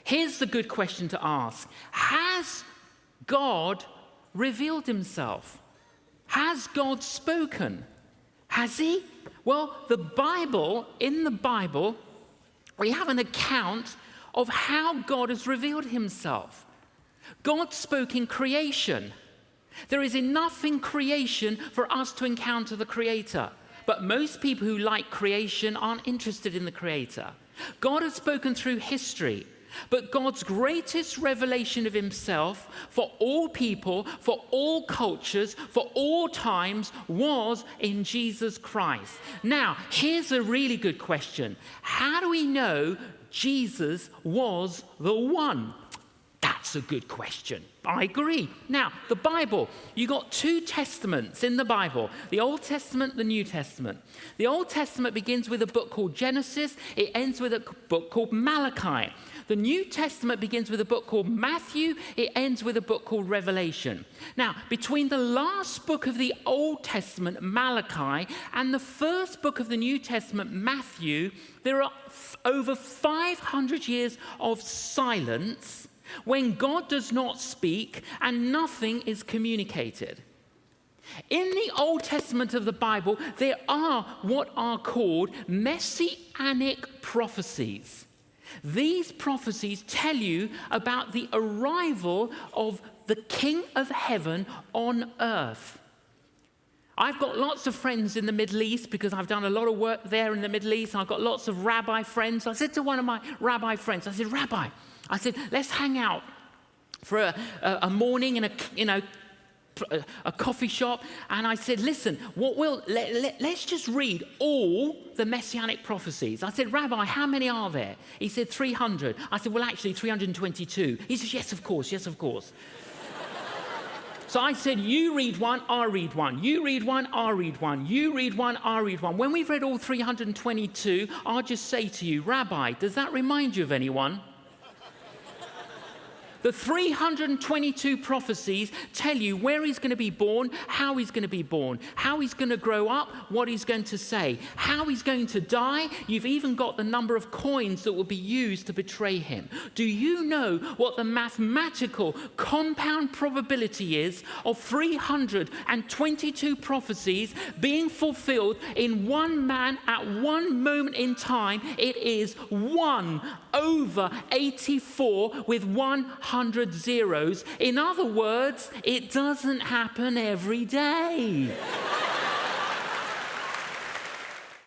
Here's the good question to ask. Has God revealed himself? Has God spoken? Has he? Well, in the Bible, we have an account of how God has revealed himself. God spoke in creation. There is enough in creation for us to encounter the Creator. But most people who like creation aren't interested in the Creator. God has spoken through history. But God's greatest revelation of himself for all people, for all cultures, for all times was in Jesus Christ. Now, here's a really good question. How do we know Jesus was the one? That's a good question. I agree. Now, the Bible, you got two testaments in the Bible, the Old Testament, the New Testament. The Old Testament begins with a book called Genesis. It ends with a book called Malachi. The New Testament begins with a book called Matthew. It ends with a book called Revelation. Now, between the last book of the Old Testament, Malachi, and the first book of the New Testament, Matthew, there are over 500 years of silence when God does not speak and nothing is communicated. In the Old Testament of the Bible, there are what are called messianic prophecies. These prophecies tell you about the arrival of the King of Heaven on earth. I've got lots of friends in the Middle East because I've done a lot of work there in the Middle East. I've got lots of rabbi friends. I said to one of my rabbi friends, I said, Rabbi, let's hang out for a morning in a coffee shop. And I said, listen, let's just read all the messianic prophecies. I said, Rabbi, how many are there? He said 300. I said, well, actually 322. He said, yes, of course. So I said, you read one, I'll read one. You read one, I'll read one. You read one, I'll read one. When we've read all 322, I'll just say to you, Rabbi, does that remind you of anyone? The 322 prophecies tell you where he's going to be born, how he's going to be born, how he's going to grow up, what he's going to say, how he's going to die. You've even got the number of coins that will be used to betray him. Do you know what the mathematical compound probability is of 322 prophecies being fulfilled in one man at one moment in time? It is 1 over 84 with 100 zeros. In other words, it doesn't happen every day.